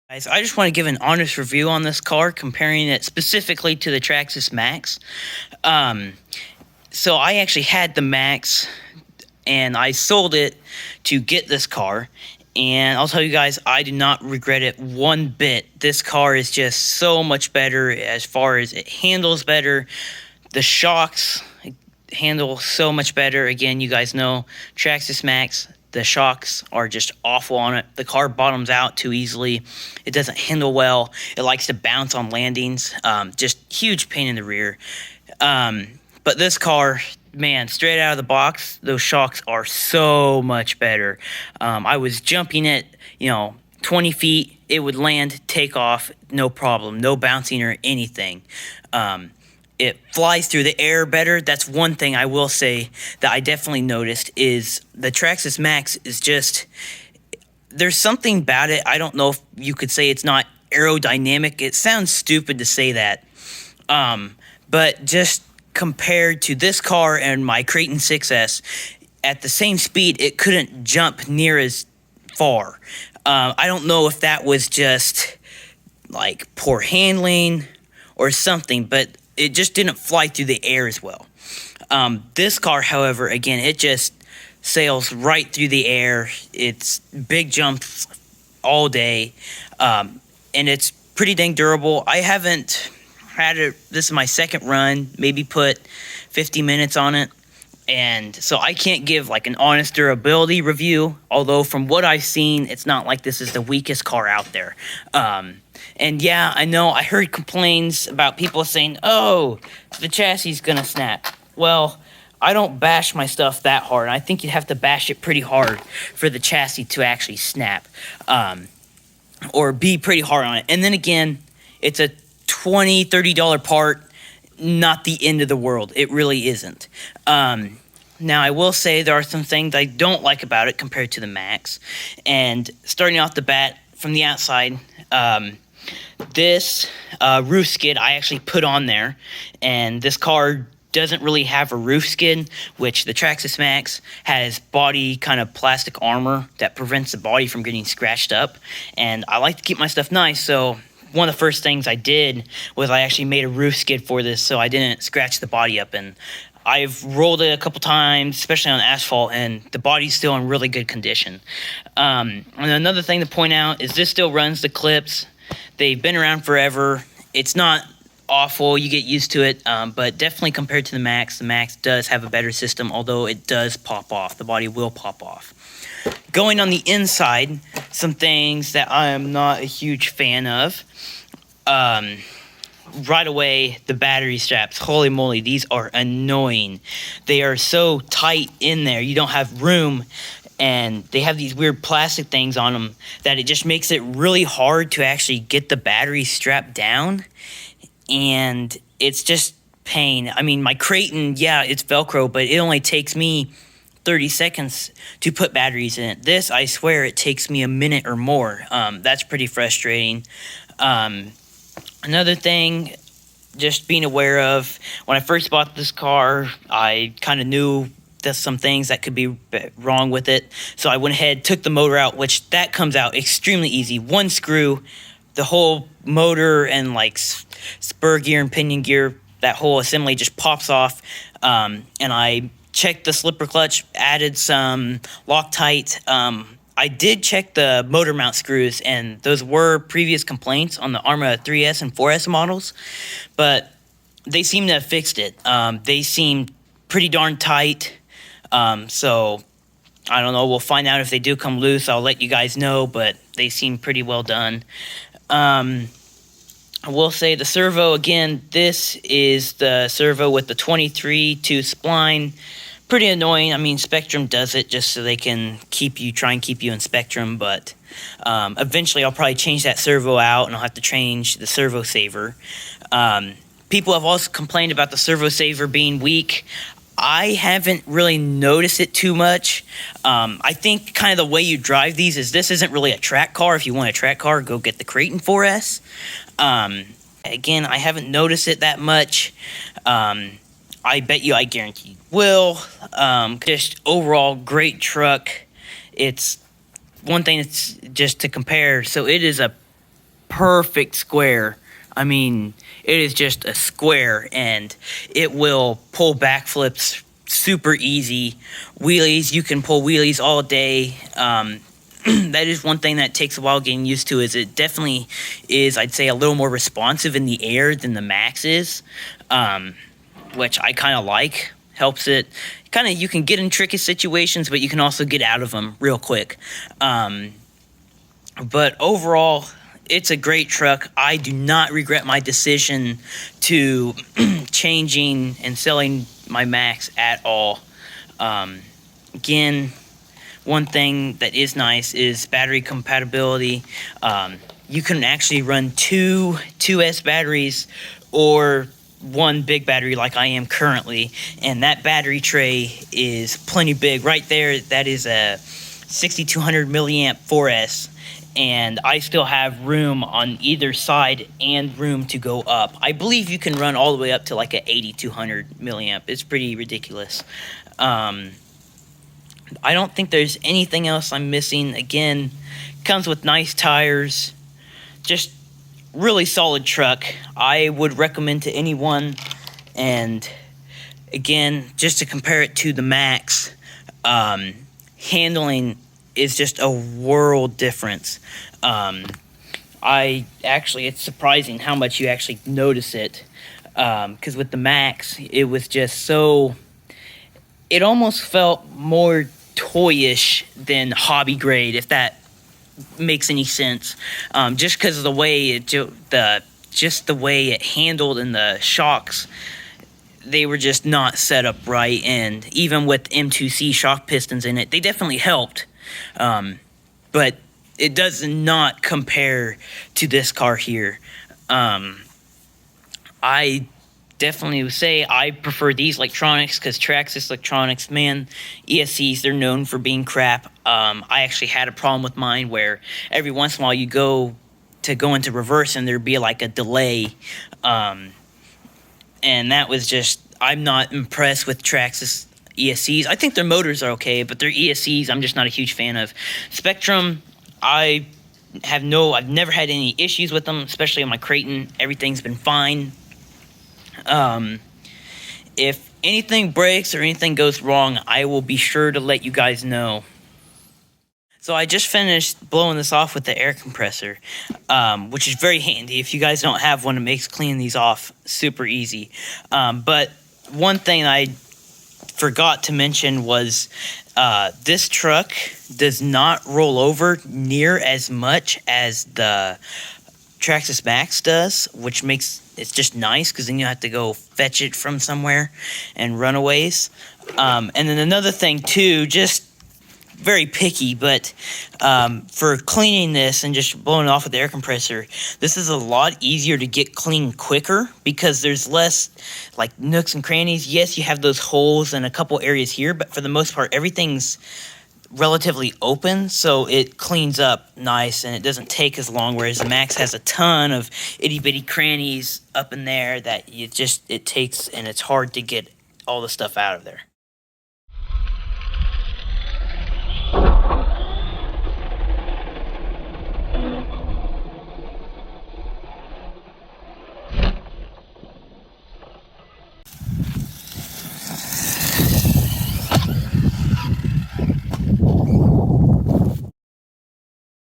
Guys, I just want to give an honest review on this car, comparing it specifically to the Traxxas Maxx. Um, so I actually had the Maxx, and I sold it to get this car. And I'll tell you guys, I do not regret it one bit. This car is just so much better as far as it handles better. The shocks handle so much better. Again, you guys know Traxxas Maxx, the shocks are just awful on it. The car bottoms out too easily. It doesn't handle well. It likes to bounce on landings. Just huge pain in the rear. But this car, man, straight out of the box, those shocks are so much better. I was jumping it, 20 feet. It would land, take off, no problem. No bouncing or anything. It flies through the air better. That's one thing I will say that I definitely noticed is the Traxxas Maxx is just, there's something about it. I don't know if you could say it's not aerodynamic. It sounds stupid to say that. But just compared to this car and my Kraton 6S, at the same speed, it couldn't jump near as far. I don't know if that was just like poor handling or something, but it just didn't fly through the air as well. This car, however, again, it just sails right through the air. It's big jumps all day, and it's pretty dang durable. I haven't had it. This is my second run, maybe put 50 minutes on it. And so I can't give like an honest durability review, although from what I've seen, it's not like this is the weakest car out there. And yeah, I know I heard complaints about people saying, oh, the chassis is going to snap. Well, I don't bash my stuff that hard. I think you'd have to bash it pretty hard for the chassis to actually snap, or be pretty hard on it. And then again, it's a $20, $30 part, not the end of the world. It really isn't. Now, I will say there are some things I don't like about it compared to the Maxx. And starting off the bat, from the outside, this roof skid I actually put on there. And this car doesn't really have a roof skid, which the Traxxas Maxx has body kind of plastic armor that prevents the body from getting scratched up. And I like to keep my stuff nice, so one of the first things I did was I actually made a roof skid for this so I didn't scratch the body up. And I've rolled it a couple times, especially on asphalt, and the body's still in really good condition. And another thing to point out is this still runs the clips. They've been around forever. It's not awful. You get used to it, but definitely compared to the Maxx does have a better system, although it does pop off. The body will pop off. Going on the inside, some things that I am not a huge fan of. Right away, the battery straps. Holy moly, these are annoying. They are so tight in there. You don't have room, and they have these weird plastic things on them that it just makes it really hard to actually get the battery strap down, and it's just pain. I mean, my Kraton, yeah, it's Velcro, but it only takes me 30 seconds to put batteries in it. This, I swear, it takes me a minute or more. That's pretty frustrating. Another thing, just being aware of, when I first bought this car, I kind of knew there's some things that could be wrong with it. So I went ahead, took the motor out, which that comes out extremely easy. One screw, the whole motor and like spur gear and pinion gear, that whole assembly just pops off. And I checked the slipper clutch, added some Loctite. I did check the motor mount screws, and those were previous complaints on the Arma 3S and 4S models, but they seem to have fixed it. They seem pretty darn tight, so I don't know. We'll find out if they do come loose. I'll let you guys know, but they seem pretty well done. I will say the servo, again, this is the servo with the 23-2 spline. Pretty annoying. I mean, Spectrum does it just so they can try and keep you in Spectrum, but eventually I'll probably change that servo out, and I'll have to change the servo saver. People have also complained about the servo saver being weak. I haven't really noticed it too much. I think kind of the way you drive these is this isn't really a track car. If you want a track car, go get the Kraton 4S. Again, I haven't noticed it that much. I guarantee you will. Just overall great truck. It's one thing that's just to compare. So it is a perfect square. I mean, it is just a square, and it will pull backflips super easy. Wheelies, you can pull wheelies all day. That is one thing that takes a while getting used to. Is it definitely is, I'd say, a little more responsive in the air than the Maxx is, which I kind of like. Helps it kind of, you can get in tricky situations, but you can also get out of them real quick. But overall, it's a great truck. I do not regret my decision to changing and selling my Maxx at all. Again, one thing that is nice is battery compatibility. You can actually run two 2S batteries or one big battery like I am currently, and that battery tray is plenty big. Right there, that is a 6200 milliamp 4S, and I still have room on either side and room to go up. I believe you can run all the way up to like a 8200 milliamp. It's pretty ridiculous. I don't think there's anything else I'm missing. Again, comes with nice tires. Just really solid truck. I would recommend to anyone. And again, just to compare it to the Maxx, handling is just a world difference. It's surprising how much you actually notice it. Because with the Maxx, it was just so, it almost felt more toyish than hobby grade, if that makes any sense. Just because of the way the way it handled, and the shocks, they were just not set up right. And even with M2C shock pistons in it, they definitely helped. But it does not compare to this car here. I definitely would say I prefer these electronics, because Traxxas electronics, man, ESCs, they're known for being crap. I actually had a problem with mine where every once in a while you go into reverse and there'd be like a delay. And that was just, I'm not impressed with Traxxas ESCs. I think their motors are okay, but their ESCs I'm just not a huge fan of. Spectrum, I've never had any issues with them, especially on my Creighton. Everything's been fine. If anything breaks or anything goes wrong, I will be sure to let you guys know. So I just finished blowing this off with the air compressor, which is very handy. If you guys don't have one, it makes cleaning these off super easy. But one thing I forgot to mention was this truck does not roll over near as much as the Traxxas Maxx does, which makes it's just nice, because then you have to go fetch it from somewhere and run a ways. And then another thing too, just very picky, but for cleaning this and just blowing it off with the air compressor, this is a lot easier to get clean quicker, because there's less like nooks and crannies. Yes, you have those holes in a couple areas here, but for the most part, everything's relatively open, so it cleans up nice and it doesn't take as long, whereas the Maxx has a ton of itty-bitty crannies up in there that it takes, and it's hard to get all the stuff out of there.